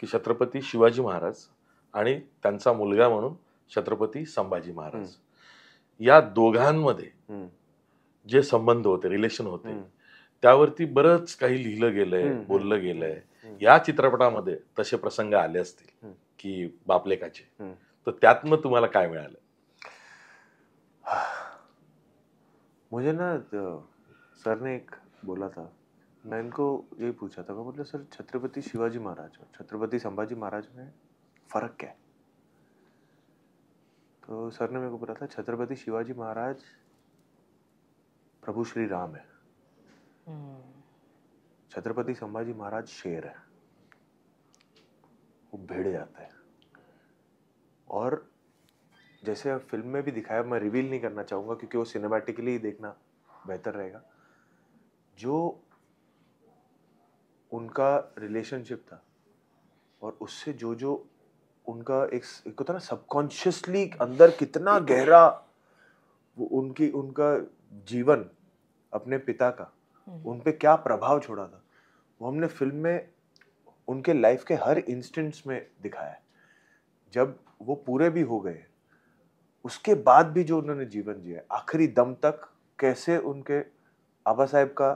की छत्रपती शिवाजी महाराज आणि त्यांचा मुलगा म्हणून छत्रपती संभाजी महाराज या दोघांमध्ये जे संबंध होते, रिलेशन होते, त्यावरती बरंच काही लिहिलं गेलंय, बोललं गेलंय. या चित्रपटामध्ये तसे प्रसंग आले असतील की बापलेकाचे, तर त्यातनं तुम्हाला काय मिळालं? मुझे ना सर ने एक बोला था, मैं इनको यही पूछा था, बोले सर छत्रपति शिवाजी महाराज और छत्रपति संभाजी महाराज में फर्क क्या है? तो सर ने मेरे को बोला था छत्रपति शिवाजी महाराज प्रभु श्री राम है, छत्रपति संभाजी महाराज शेर है, वो भिड़ जाता है। और जैसे फिल्म में भी दिखाया, मैं रिवील नहीं करना चाहूँगा क्योंकि वो सिनेमैटिकली देखना बेहतर रहेगा, जो उनका रिलेशनशिप था और उससे जो जो उनका एक होता ना सबकॉन्शियसली अंदर कितना गहरा वो उनका जीवन अपने पिता का उन पे क्या प्रभाव छोड़ा था, वो हमने फिल्म में उनके लाइफ के हर इंस्टेंट्स में दिखाया है। जब वो पूरे भी हो गए, उसके बाद भी जो उन्होंने जीवन जिया, आखिरी दम तक कैसे उनके आबा साहेब का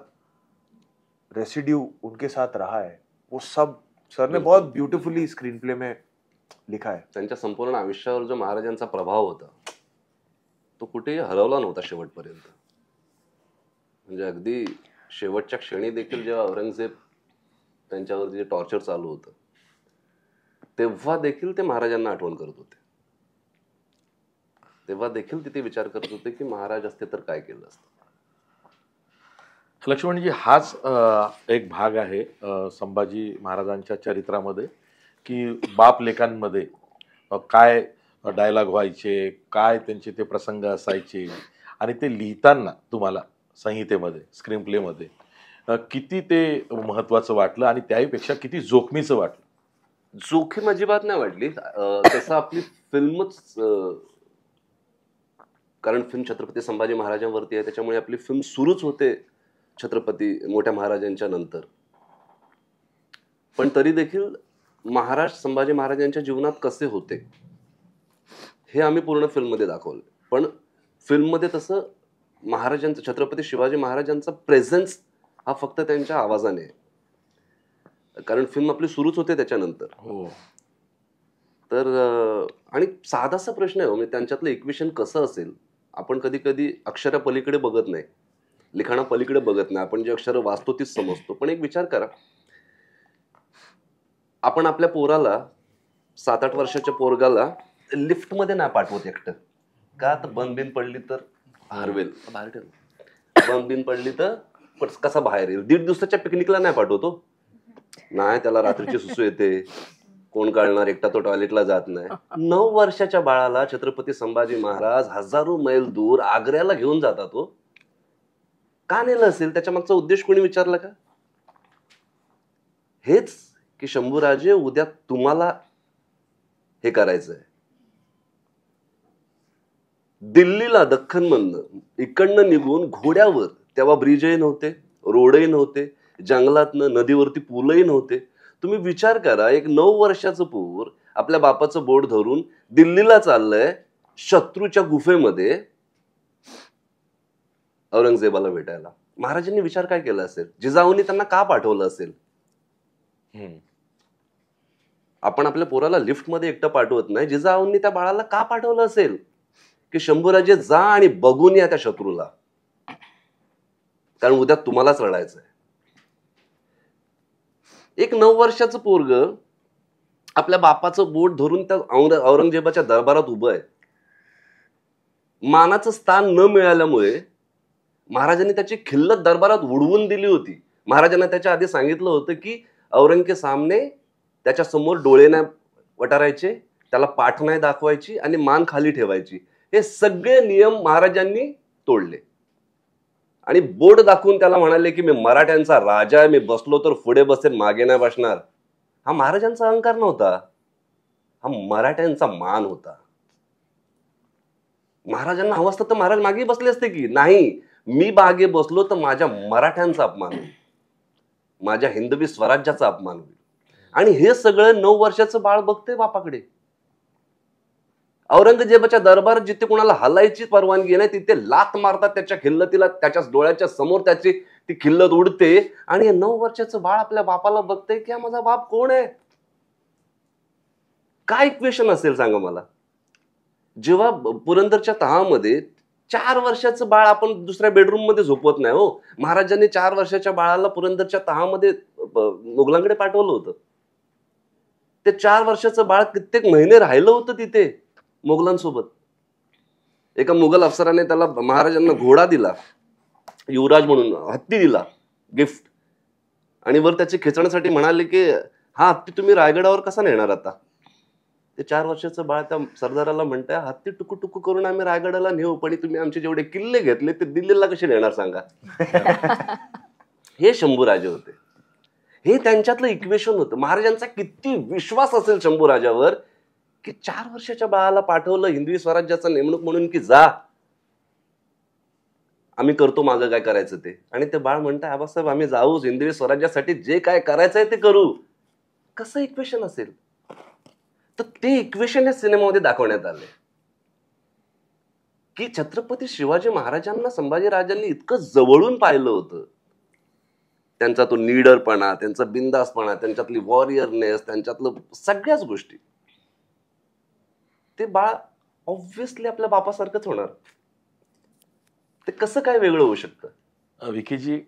रेसिड्यू उनके साथ रहा है, वो सब सर ने बहुत ब्यूटीफुली स्क्रीन प्ले में लिखा है। त्यांच्या संपूर्ण आयुष्यावर जो महाराजांचा प्रभाव होता तो कुठेही हरवला नव्हता शेवटपर्यंत. म्हणजे अगदी शेवटच्या क्षणी देखील जेव्हा औरंगजेब त्यांच्यावर जे टॉर्चर चालू होतं तेव्हा देखील ते महाराजांना आठवण करत होते. तेव्हा देखील तिथे विचार करत होते की महाराज असते तर काय केलं असतं. लक्ष्मणजी, हाच एक भाग आहे संभाजी महाराजांच्या चरित्रामध्ये की बाप लेकांमध्ये काय डायलॉग व्हायचे, काय त्यांचे ते प्रसंग असायचे, आणि ते लिहिताना तुम्हाला संहितेमध्ये, स्क्रीन प्लेमध्ये किती ते महत्वाचं वाटलं आणि त्याहीपेक्षा किती जोखमीचं वाटलं? जोखीम अजिबात नाही वाटली. तसं आपली फिल्मच, कारण फिल्म छत्रपती संभाजी महाराजांवरती आहे त्याच्यामुळे आपली फिल्म सुरूच होते छत्रपती मोठ्या महाराजांच्या नंतर. पण तरी देखील महाराज संभाजी महाराजांच्या जीवनात कसे होते हे आम्ही पूर्ण फिल्ममध्ये दाखवलं. पण फिल्ममध्ये तसं महाराजांचं, छत्रपती शिवाजी महाराजांचा प्रेझेन्स हा फक्त त्यांच्या आवाजाने आहे, कारण फिल्म आपली सुरूच होते त्याच्यानंतर. हो. तर आणि साधासा प्रश्न आहे, म्हणजे त्यांच्यातलं इक्वेशन कसं असेल. आपण कधी कधी अक्षरा पलीकडे बघत नाही, लिखाणा पलीकडे बघत नाही, आपण जे अक्षर वाचतो तीच समजतो. पण एक विचार करा, आपण आपल्या पोराला 7-8 वर्षाच्या पोरगाला लिफ्टमध्ये नाही पाठवत एकटं का, तर बंद बिन पडली तर हरवेल, बाहेर ठेव, बंद बिन पडली तर कसा बाहेर येईल. 1.5 दिवसाच्या पिकनिकला नाही पाठवतो, नाही त्याला रात्रीची सुसू येते, कोण काढणार, एकटा तो टॉयलेटला जात नाही. 9 वर्षाच्या बाळाला छत्रपती संभाजी महाराज हजारो मैल दूर आग्र्याला घेऊन जातात. तो का नेलं असेल, त्याच्या मागचा उद्देश कोणी विचारला का? हेच की शंभूराजे उद्या तुम्हाला हे करायचंय. दिल्लीला दख्खन मधनं इकडनं निघून घोड्यावर, तेव्हा ब्रिजही नव्हते, रोडही नव्हते, जंगलातनं नदीवरती पूलही नव्हते. तुम्ही विचार करा, एक 9 वर्षाचं पोर आपल्या बापाचं बोट धरून दिल्लीला चाललंय, शत्रूच्या गुफेमध्ये औरंगजेबाला भेटायला. महाराजांनी विचार काय केला असेल, जिजाऊंनी त्यांना का पाठवलं असेल? आपण आपल्या पोराला लिफ्टमध्ये एकटं पाठवत नाही, जिजाऊंनी त्या बाळाला का पाठवलं असेल की शंभूराजे जा आणि बघून या त्या शत्रूला, कारण उद्या तुम्हालाच लढायचंय. एक 9 वर्षाचं पोरग आपल्या बापाचं बोट धरून त्या औरंगजेबाच्या दरबारात उभं आहे. मानाचं स्थान न मिळाल्यामुळे महाराजांनी त्याची खिल्लत दरबारात उडवून दिली होती. महाराजांना त्याच्या आधी सांगितलं होतं की औरंग के सामने त्याच्या समोर डोळे नाही वटारायचे, त्याला पाठ नाही दाखवायची आणि मान खाली ठेवायची. हे सगळे नियम महाराजांनी तोडले आणि बोट दाखवून त्याला म्हणाले की मी मराठ्यांचा राजा आहे, मी बसलो तर पुढे बसेन, मागे नाही बसणार. हा महाराजांचा अहंकार नव्हता, हा मराठ्यांचा मान होता. महाराजांना हवं असतं तर महाराज मागे बसले असते की नाही, मी मागे बसलो तर माझ्या मराठ्यांचा अपमान होईल, माझ्या हिंदवी स्वराज्याचा अपमान होईल. आणि हे सगळं 9 वर्षाचं बाळ बघते बापाकडे. औरंगजेबाच्या दरबारात जिथे कोणाला हलायची परवानगी नाही तिथे लात मारतात त्याच्या खिल्लतीला, त्याच्या डोळ्याच्या समोर त्याची ती खिल्लत उडते. आणि 9 वर्षाचं बाळ आपल्या बापाला बघतंय की हा माझा बाप कोण आहे. काय इक्वेशन असेल सांगा मला. जेव्हा पुरंदरच्या तहामध्ये 4 वर्षाचं बाळ आपण दुसऱ्या बेडरूम मध्ये झोपवत नाही हो. महाराजांनी 4 वर्षाच्या बाळाला पुरंदरच्या तहामध्ये मुघलांकडे पाठवलं होतं. ते 4 वर्षाचं बाळ कित्येक महिने राहिलं होतं तिथे मुघलांसोबत. एका मुघल अफसराने त्याला महाराजांना घोडा दिला, युवराज म्हणून हत्ती दिला गिफ्ट, आणि वर त्याची खेचण्यासाठी म्हणाले की हा हत्ती तुम्ही रायगडावर कसा नेणार आता. ते 4 वर्षाचं बाळ त्या सरदाराला म्हणताय हत्ती टुकू टुकू करून आम्ही रायगडाला नेऊ, पण तुम्ही आमचे जेवढे किल्ले घेतले ते दिल्लीला कसे नेणार सांगा. हे शंभूराजे होते. हे त्यांच्यातलं इक्वेशन होतं. महाराजांचा किती विश्वास असेल शंभूराजावर की 4 वर्षाच्या बाळाला पाठवलं हिंदवी स्वराज्याचा नेमणूक म्हणून की जा आम्ही करतो मागं काय करायचं ते. आणि ते बाळ म्हणताय आबासाहेब आम्ही जाऊच, हिंदवी स्वराज्यासाठी जे काय करायचंय ते करू. कसं इक्वेशन असेल. तर ते इक्वेशन या सिनेमामध्ये दाखवण्यात आले की छत्रपती शिवाजी महाराजांना संभाजीराजांनी इतकं जवळून पाहिलं होतं. त्यांचा तो लीडरपणा, त्यांचा बिंदासपणा, त्यांच्यातली वॉरियरनेस, त्यांच्यातलं सगळ्याच गोष्टी. ते बाळ ऑब्व्हियसली आपल्या बापासारखंच होणार. ते कसं काय वेगळं होऊ शकतं. विकीजी